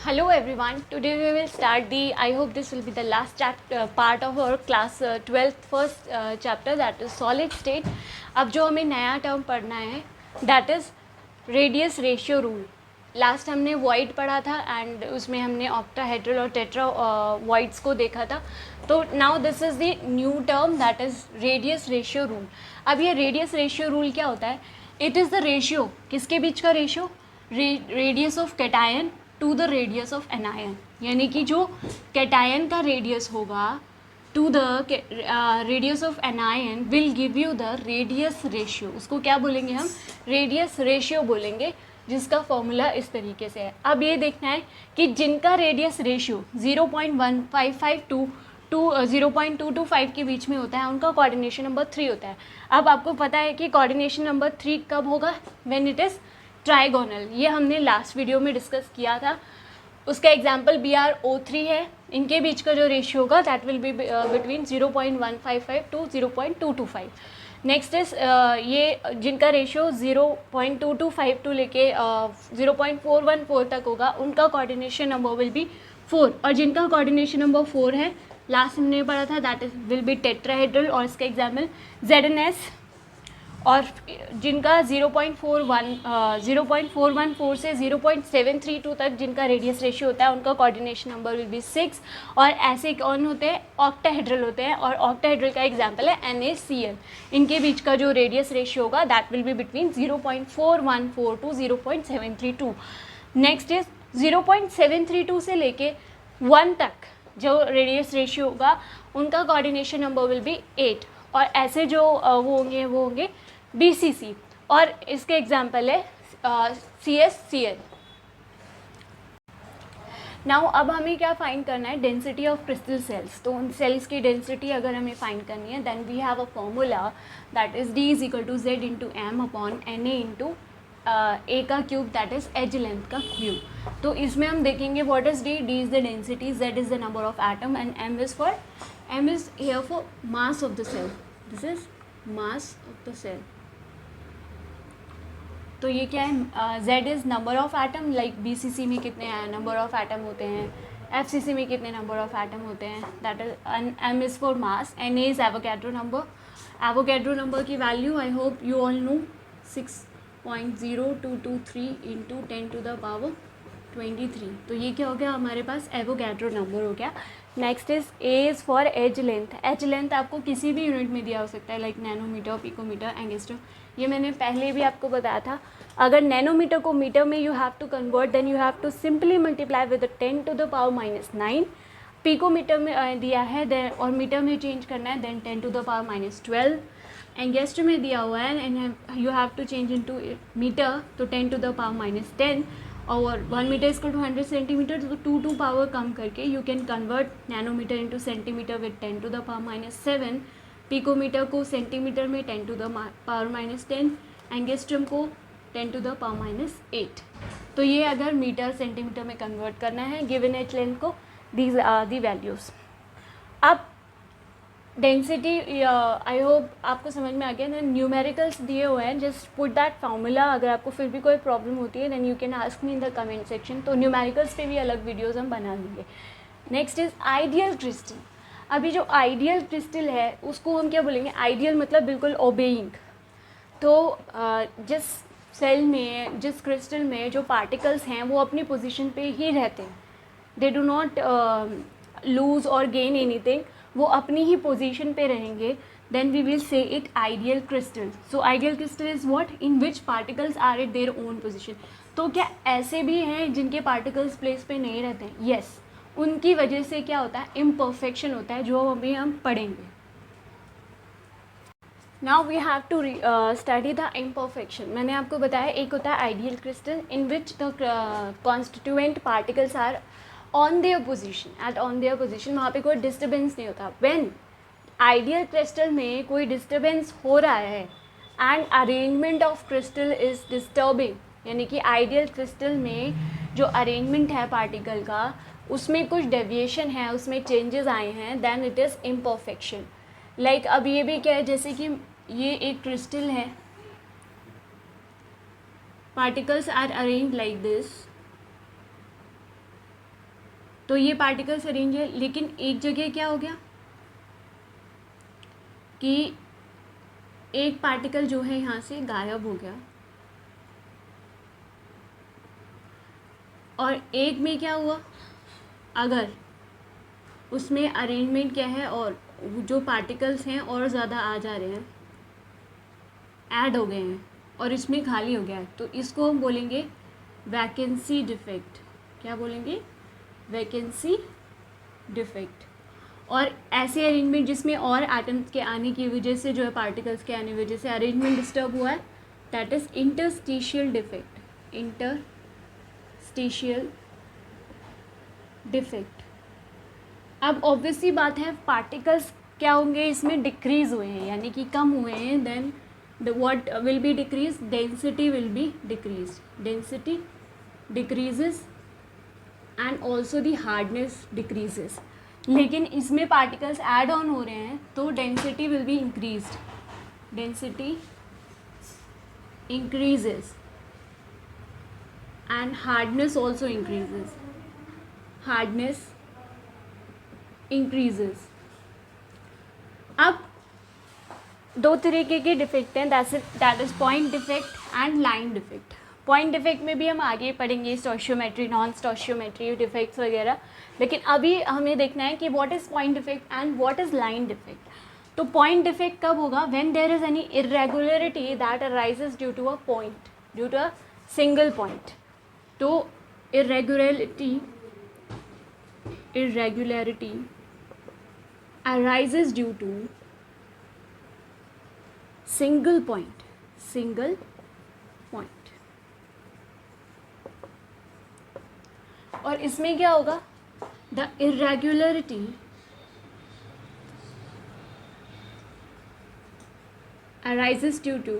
Hello everyone. Today we will start I hope this will be the last part of our class 12th first chapter, that is solid state. अब जो हमें नया term पढ़ना है that is radius ratio rule. Last हमने void पढ़ा था and उसमें हमने ऑक्टाहेड्रल और टेट्रा वॉइड्स को देखा था. तो now this is the new term that is radius ratio rule. अब ये रेडियस रेशियो रूल क्या होता है? इट इज़ द रेशियो, किसके बीच का ratio? Radius of cation to the radius of anion. यानी कि जो कैटायन का रेडियस होगा to the radius of anion will give you the radius ratio. उसको क्या बोलेंगे हम? रेडियस रेशियो बोलेंगे, जिसका फॉर्मूला इस तरीके से है. अब ये देखना है कि जिनका रेडियस रेशियो 0.1552 टू 0.225 के बीच में होता है, उनका कोऑर्डिनेशन नंबर 3 होता है. अब आपको पता है कि कोऑर्डिनेशन नंबर 3 कब होगा? When it is trigonal. ये हमने लास्ट वीडियो में डिस्कस किया था. उसका एग्जाम्पल BrO3 है. इनके बीच का जो रेशियो होगा that will be between 0.155 to 0.225. Next is ये जिनका रेशियो 0.225 टू लेके 0.414 तक होगा, उनका कोऑर्डिनेशन नंबर विल बी 4. और जिनका कोऑर्डिनेशन नंबर 4 है, लास्ट हमने पढ़ा था, that is will be tetrahedral. और इसका एग्जाम्पल ZnS. और जिनका 0.414 से 0.732 तक जिनका रेडियस रेशियो होता है, उनका कोऑर्डिनेशन नंबर विल बी 6. और ऐसे कौन होते हैं? ऑक्टाहेड्रल होते हैं. और ऑक्टाहेड्रल का एग्जांपल है NaCl. इनके बीच का जो रेडियस रेशियो होगा that will be between 0.414 to 0.732. Next is 0.732 से लेके 1 तक जो रेडियस रेशियो होगा, उनका कोऑर्डिनेशन नंबर विल बी 8. और ऐसे जो वो होंगे BCC. और इसके एग्जाम्पल है CsCl. नाउ अब हमें क्या फाइंड करना है? Density of crystal cells. तो उन सेल्स की डेंसिटी अगर हमें फाइंड करनी है, then we have a formula that is D is equal to Z into M upon Na into A का cube, that is edge length का क्यूब. तो इसमें हम देखेंगे what is D is the density, Z is the number of atom and M is here for mass of the cell. This is mass of the cell. तो ये क्या है? Z is number of atom. Like BCC में कितने number of atom होते हैं, FCC में कितने नंबर ऑफ एटम होते हैं, that is M is for mass. Na is Avogadro number. Avogadro number की value I hope you all know 6.0223 into 10 to the power 23. तो ये क्या हो गया? हमारे पास एवोगैड्रो नंबर हो गया. Next is A is for edge length. Edge length आपको किसी भी यूनिट में दिया हो सकता है, लाइक नैनोमीटर, पिकोमीटर, एंगस्ट्रम. ये मैंने पहले भी आपको बताया था. अगर नैनोमीटर को मीटर में you have to convert, then you have to simply multiply with 10 to the power -9. Picometre में दिया है देन, और मीटर में चेंज करना है, then 10 to the power -12. Angstrom में दिया हुआ है and you have to change into metre, तो 10 टू द पावर -10. और 1 metre is equal to 100 centimetre. तो 2 पावर कम करके you can convert nanometre into centimetre with 10 to the power -7. Picometre को सेंटीमीटर में 10 टू द पावर -10. एंगस्ट्रम को 10 to the power -8. तो ये अगर मीटर सेंटीमीटर में कन्वर्ट करना है गिवन एज लेंथ को, दीज आर दी वैल्यूज़. अब डेंसिटी आई होप आपको समझ में आ गया. देन न्यूमेरिकल्स दिए हुए हैं, जस्ट पुट दैट फार्मूला. अगर आपको फिर भी कोई प्रॉब्लम होती है then you can ask me in the comment section. तो न्यूमेरिकल्स पे भी अलग वीडियोस हम बना लेंगे. Next is ideal crystal. अभी जो आइडियल क्रिस्टल है उसको हम क्या बोलेंगे? आइडियल मतलब बिल्कुल ओबेइंग. तो जिस सेल में, जिस क्रिस्टल में जो पार्टिकल्स हैं वो अपनी पोजीशन पे ही रहते हैं, दे डू नॉट लूज और गेन एनीथिंग, वो अपनी ही पोजीशन पे रहेंगे, then we will say it ideal crystal. So ideal crystal is what? In which particles are at their own position. तो क्या ऐसे भी हैं जिनके पार्टिकल्स प्लेस पे नहीं रहते हैं? येस. उनकी वजह से क्या होता है? इम्परफेक्शन होता है, जो अभी हम पढ़ेंगे. Now we have to study the imperfection. मैंने आपको बताया एक होता है ideal crystal in which the constituent particles are on their position, at on their position. वहाँ पे कोई डिस्टर्बेंस नहीं होता. व्हेन आइडियल क्रिस्टल में कोई डिस्टर्बेंस हो रहा है and arrangement of crystal is disturbing, यानी कि आइडियल क्रिस्टल में जो अरेंजमेंट है पार्टिकल का, उसमें कुछ डेविएशन है, उसमें चेंजेस आए हैं, then it is imperfection. Like अब ये भी क्या है, जैसे कि ये एक क्रिस्टल है, particles are arranged like this, तो ये पार्टिकल्स अरेंज है, लेकिन एक जगह क्या हो गया कि एक पार्टिकल जो है यहाँ से गायब हो गया, और एक में क्या हुआ, अगर उसमें अरेंजमेंट क्या है और जो पार्टिकल्स हैं और ज़्यादा आ जा रहे हैं, ऐड हो गए हैं, और इसमें खाली हो गया है, तो इसको हम बोलेंगे वैकेंसी डिफेक्ट। क्या बोलेंगे? Vacancy defect. और ऐसे अरेंजमेंट जिसमें और एटम्स के आने की वजह से जो है पार्टिकल्स के आने की वजह से अरेंजमेंट डिस्टर्ब हुआ है, that is interstitial defect. Interstitial defect. अब ऑब्वियसली बात है, पार्टिकल्स क्या होंगे इसमें, डिक्रीज हुए हैं, यानी कि कम हुए हैं, then what will be decreased, density will be decreased, density decreases and also the hardness decreases। लेकिन इसमें पार्टिकल्स ऐड ऑन हो रहे हैं तो density will be increased, density increases and hardness also increases, hardness increases। अब दो तरीके के डिफेक्ट हैं, that is point defect and line defect. Point defect में भी हम आगे पढ़ेंगे स्टोशियोमेट्री, नॉन स्टोशियोमेट्री डिफेक्ट्स वगैरह, लेकिन अभी हमें देखना है कि what is point defect and what is line defect. तो पॉइंट डिफेक्ट कब होगा? When there is any irregularity that arises due to a point, due to a single point. तो irregularity arises due to single point, single point. और इसमें क्या होगा? The irregularity arises due to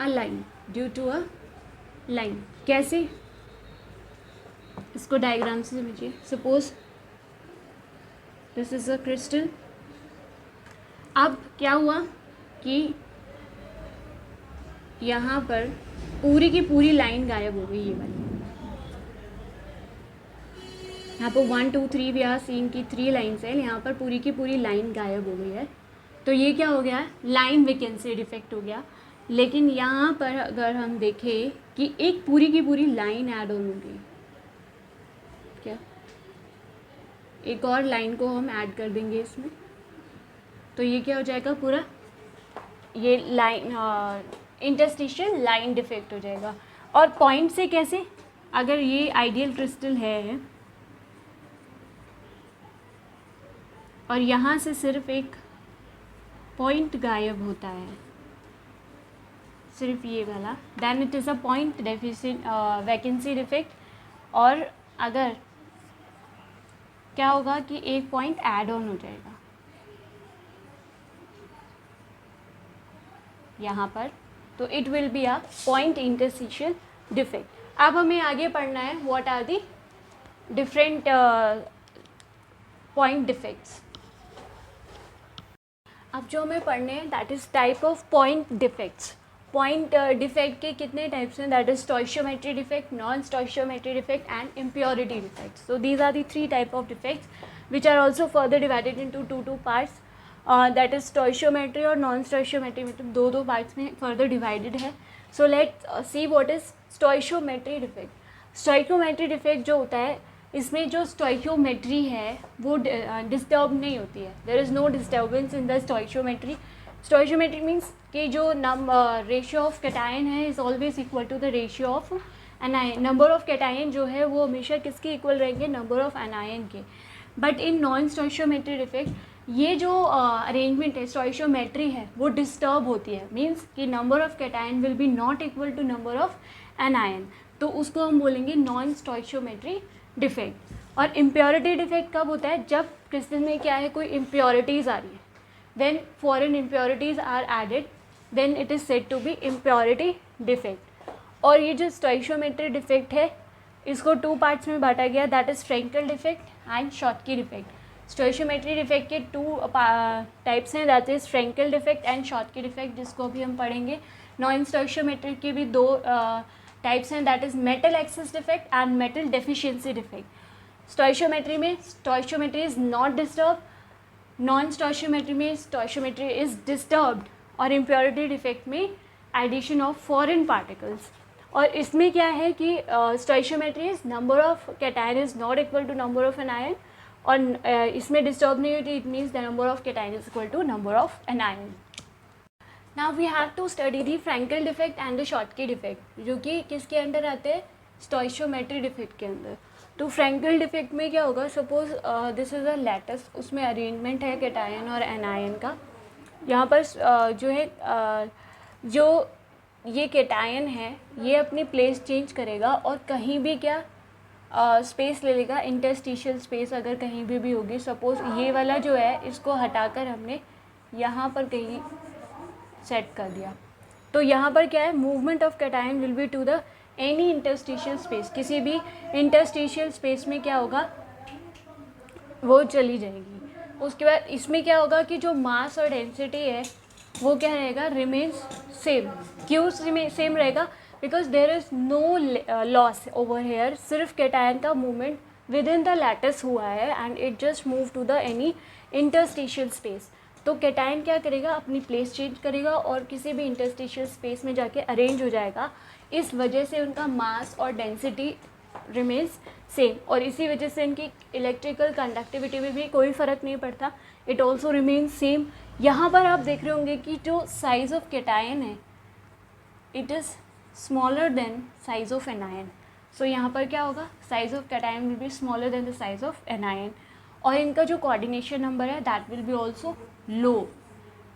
a line, due to a line. कैसे? इसको diagram से समझिए। Suppose this is a crystal. अब क्या हुआ कि यहाँ पर पूरी की पूरी लाइन गायब हो गई, ये वाली। यहाँ पर 1 2 3 भी सीन की 3 लाइन्स है, यहाँ पर पूरी की पूरी लाइन गायब हो गई है। तो ये क्या हो गया? लाइन वैकेंसी डिफेक्ट हो गया। लेकिन यहाँ पर अगर हम देखें कि एक पूरी की पूरी लाइन ऐड ऑन होगी, क्या एक और लाइन को हम ऐड कर देंगे इसमें, तो ये क्या हो जाएगा? पूरा ये लाइन इंटरस्टिशियल लाइन डिफेक्ट हो जाएगा। और पॉइंट से कैसे? अगर ये आइडियल क्रिस्टल है और यहाँ से सिर्फ एक पॉइंट गायब होता है, सिर्फ ये वाला, then it is a point deficient vacancy defect. और अगर क्या होगा कि एक पॉइंट ऐड ऑन हो जाएगा यहाँ पर, तो it will be a point interstitial defect. अब हमें आगे पढ़ना है what are the different point defects. अब जो हमें पढ़ने हैं that is type of point defects. Point defect के कितने टाइप्स हैं? That is stoichiometry defect, non stoichiometry defect and impurity defect. So these are the 3 type of defects which are also further divided into 2 parts, that is stoichiometry और non stoichiometry, मतलब 2 parts में further divided है। So let see what is stoichiometry defect. Stoichiometry defect जो होता है, इसमें जो stoichiometry है वो डिस्टर्ब नहीं होती है, there is no disturbance in the stoichiometry. Stoichiometry means कि जो रेशियो ऑफ कैटायन है is always equal to the ratio of anion. Number of cation जो है वो हमेशा किसके इक्वल रहेंगे? नंबर ऑफ एनायन के। But in non stoichiometry defect ये जो अरेंजमेंट है, स्टोइशियोमेट्री है, वो डिस्टर्ब होती है, मीन्स कि number of cation will be not equal to number of anion, तो उसको हम बोलेंगे नॉन स्टोइशियोमेट्री डिफेक्ट। और इम्प्योरिटी डिफेक्ट कब होता है? जब क्रिस्टल में क्या है, कोई इम्प्योरिटीज़ आ रही है, when foreign impurities are added then it is said to be impurity defect। और ये जो स्टोइशियोमेट्री डिफेक्ट है इसको 2 पार्ट्स में बांटा गया, that is Frenkel defect and Schottky defect. Stoichiometry defect के 2 टाइप्स हैं, that is Frenkel defect and Schottky defect, जिसको भी हम पढ़ेंगे। नॉन स्टोइशियोमेट्री के भी 2 टाइप्स हैं, that is metal excess defect and metal deficiency defect. Stoichiometry में stoichiometry is not disturb, non stoichiometry में स्टोइशियोमेट्री इज़ डिस्टर्ब्ड, और इम्प्योरिटी डिफेक्ट में एडिशन ऑफ फॉरेन पार्टिकल्स। और इसमें क्या है कि stoichiometry is number of cation is not equal to number of anion, और इसमें डिस्टर्ब नहीं होती, it means the number of cation is equal to number of anion. Now we have to study the Frenkel defect and the Schottky defect, जो कि किसके under आते हैं, stoichiometry defect के अंदर। तो फ्रैंकल डिफेक्ट में क्या होगा, suppose this is a lattice, उसमें अरेंजमेंट है कैटायन और एनायन का। यहाँ पर जो है जो ये कैटायन है ये अपनी प्लेस चेंज करेगा और कहीं भी क्या स्पेस ले लेगा, इंटरस्टिशियल स्पेस अगर कहीं भी होगी। सपोज ये वाला जो है इसको हटाकर हमने यहाँ पर कहीं सेट कर दिया, तो यहाँ पर क्या है, movement of cation will be to the any interstitial space, किसी भी इंटरस्टिशियल स्पेस में क्या होगा, वो चली जाएगी। उसके बाद इसमें क्या होगा कि जो मास और डेंसिटी है वो क्या रहेगा, रिमेन्स सेम। क्यों सेम रहेगा, because there is no loss over here, सिर्फ कैटायन का movement within the lattice हुआ है and it just move to the any interstitial space. तो कैटायन क्या करेगा, अपनी प्लेस चेंज करेगा और किसी भी इंटरस्टिशियल स्पेस में जाके अरेंज हो जाएगा। इस वजह से उनका मास और डेंसिटी रिमेन्स सेम, और इसी वजह से इनकी इलेक्ट्रिकल कंडक्टिविटी में भी कोई फ़र्क नहीं पड़ता, इट ऑल्सो रिमेन्स सेम। यहाँ पर आप देख रहे होंगे कि जो साइज़ ऑफ कैटायन है it is smaller than size of anion. So यहाँ पर क्या होगा, size of cation will be smaller than the size of anion, और इनका जो कोऑर्डिनेशन नंबर है that will be also low.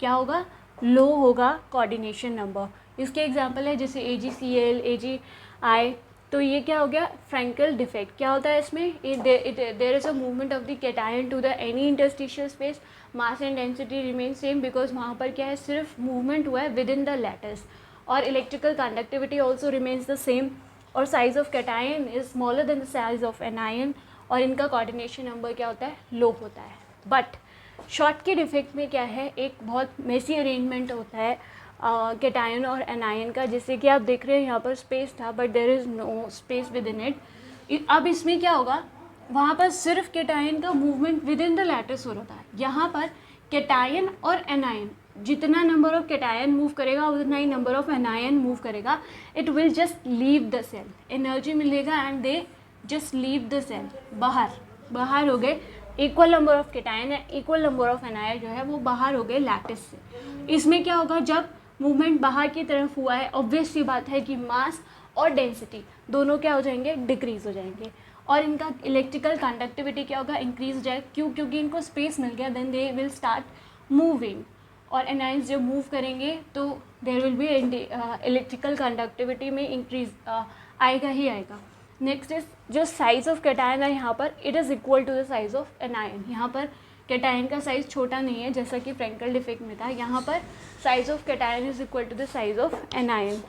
क्या होगा, लो होगा कोऑर्डिनेशन नंबर। इसके एग्जांपल है जैसे AgCl, AgI। तो ये क्या हो गया, फ्रैंकल डिफेक्ट। क्या होता है इसमें, there is a movement of the cation to the any interstitial space, mass and density remain same, because वहाँ पर क्या है, सिर्फ मूवमेंट हुआ है विद इन द लैटिस, और electrical conductivity also remains the same, और size of cation is smaller than the size of anion, और इनका कोऑर्डिनेशन नंबर क्या होता है, लो होता है। बट शॉटकी डिफेक्ट में क्या है, एक बहुत मेसी अरेंजमेंट होता है कैटायन और एनायन का, जैसे कि आप देख रहे हैं यहाँ पर स्पेस था but there is no space within it. अब इसमें क्या होगा, वहाँ पर सिर्फ कैटायन का movement within the lattice हो रहा था, यहाँ पर कैटायन और एनायन जितना नंबर ऑफ कैटायन मूव करेगा उतना ही नंबर ऑफ एनायन मूव करेगा। It will just leave the cell, energy मिलेगा and they just leave the cell, बाहर हो गए। इक्वल नंबर ऑफ कैटायन या इक्वल नंबर ऑफ एनायन जो है वो बाहर हो गए लैटिस से। इसमें क्या होगा, जब मूवमेंट बाहर की तरफ हुआ है, ऑब्वियस सी बात है कि मास और डेंसिटी दोनों क्या हो जाएंगे, डिक्रीज हो जाएंगे, और इनका इलेक्ट्रिकल कंडक्टिविटी क्या होगा, इंक्रीज हो जाएगा। क्यों, क्योंकि इनको स्पेस मिल गया, then they will start moving, और एनायंस जब मूव करेंगे तो there will be electrical conductivity में इंक्रीज आएगा ही आएगा। नेक्स्ट इज जो साइज ऑफ कैटायन है यहाँ पर, it is equal to the size of anion. यहाँ पर कैटायन का साइज़ छोटा नहीं है जैसा कि फ्रैंकल डिफेक्ट में था, यहाँ पर size of cation is equal to the size of anion,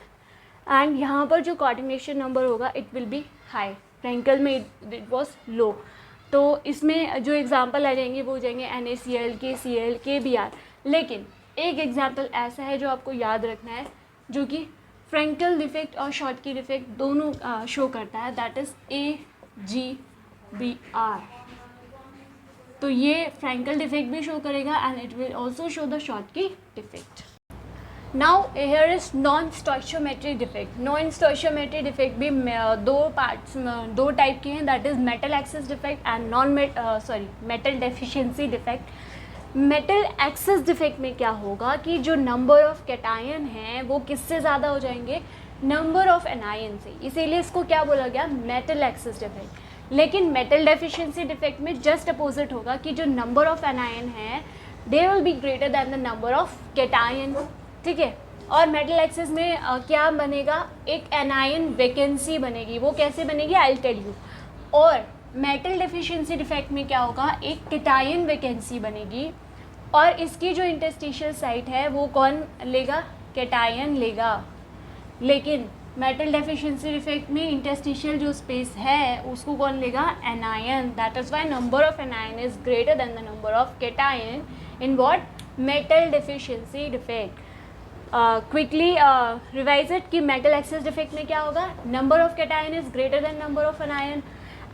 and यहाँ पर जो कोऑर्डिनेशन नंबर होगा it will be high, Frenkel में इट वॉज लो। तो इसमें जो एग्जाम्पल आ जाएंगे वो हो जाएंगे NaCl, KCl, KBr। लेकिन एक एग्जाम्पल ऐसा है जो आपको याद रखना है, जो कि फ्रैंकल डिफेक्ट और शॉटकी डिफेक्ट दोनों शो करता है, दैट इज़ AgBr। तो ये फ्रैंकल डिफेक्ट भी शो करेगा and it will also show the Schottky defect. Now here is non स्टोइशियोमेट्रिक defect. Non स्टोइशियोमेट्रिक defect भी दो टाइप के हैं, that is metal excess defect and metal deficiency defect. Metal excess defect में क्या होगा कि जो नंबर ऑफ कैटायन हैं वो किससे ज़्यादा हो जाएंगे, नंबर ऑफ एनायन से, इसीलिए इसको क्या बोला गया, मेटल एक्सेस डिफेक्ट। लेकिन मेटल डेफिशिएंसी डिफेक्ट में जस्ट अपोजिट होगा कि जो नंबर ऑफ एनायन है they will be greater than the number of cation, ठीक है। और मेटल एक्सेस में क्या बनेगा, एक एनायन वैकेंसी बनेगी, वो कैसे बनेगी, आई विल टेल यू। और मेटल डेफिशिएंसी डिफेक्ट में क्या होगा, एक कैटायन वैकेंसी बनेगी, और इसकी जो इंटरस्टिशियल साइट है वो कौन लेगा, कैटायन लेगा। लेकिन मेटल डेफिशिएंसी डिफेक्ट में इंटरस्टिशियल जो स्पेस है उसको कौन लेगा, anion. That is why number of anion is greater than the number of cation in what, metal deficiency defect. Quickly revise it कि मेटल एक्सेस डिफेक्ट में क्या होगा, number of cation is greater then number of anion,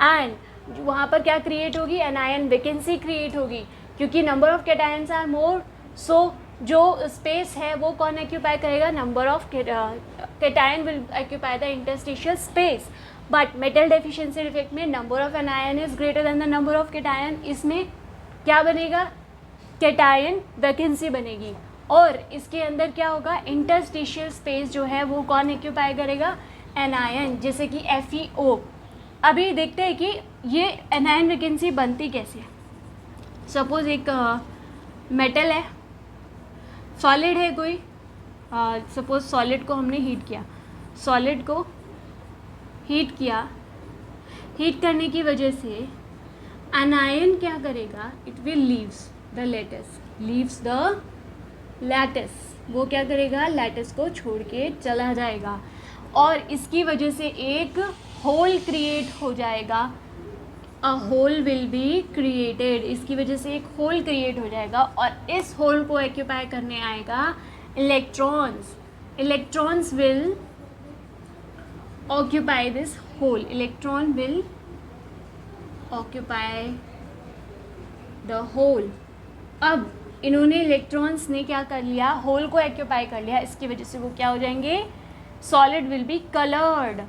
and वहाँ पर क्या create होगी, anion vacancy create होगी, क्योंकि number of cations are more, so जो स्पेस है वो कौन ऑक्यूपाई करेगा, number of cation will occupy the interstitial space. But metal deficiency defect में number of anion is greater than the number of cation, इसमें क्या बनेगा, कैटायन वैकेंसी बनेगी, और इसके अंदर क्या होगा, इंटरस्टिशियल स्पेस जो है वो कौन ऑक्यूपाई करेगा, एनायन, जैसे कि FeO. अभी देखते हैं कि ये एनायन वैकेंसी बनती कैसे है. सपोज एक मेटल है, सॉलिड है कोई, सपोज सॉलिड को हमने हीट किया, सॉलिड को हीट किया, हीट करने की वजह से एनायन क्या करेगा, it will leaves the lattice, leaves the lattice, वो क्या करेगा, लैटिस को छोड़ के चला जाएगा, और इसकी वजह से एक होल क्रिएट हो जाएगा, a hole will be created, इसकी वजह से एक होल क्रिएट हो जाएगा, और इस होल को ऑक्यूपाई करने आएगा electrons, electrons will occupy this hole, electron will occupy the hole. अब इन्होंने इलेक्ट्रॉन्स ने क्या कर लिया, होल को ऑक्यूपाई कर लिया, इसकी वजह से वो क्या हो जाएंगे, सॉलिड विल बी कलर्ड,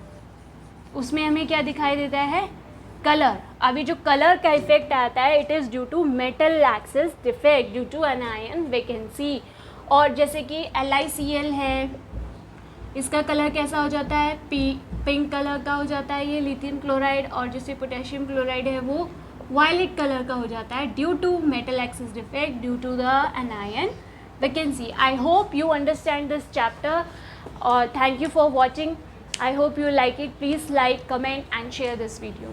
उसमें हमें क्या दिखाई देता है, कलर. अभी जो कलर का इफेक्ट आता है, it is due to metal excess defect due to anion vacancy. और जैसे कि LiCl है, इसका कलर कैसा हो जाता है, पिंक कलर का हो जाता है ये लिथियम क्लोराइड, और जैसे पोटेशियम क्लोराइड है वो वायलेट कलर का हो जाता है, due to metal excess defect due to the anion vacancy. I hope you understand this chapter, और thank you for watching. I hope you like it. Please like, comment and share this video.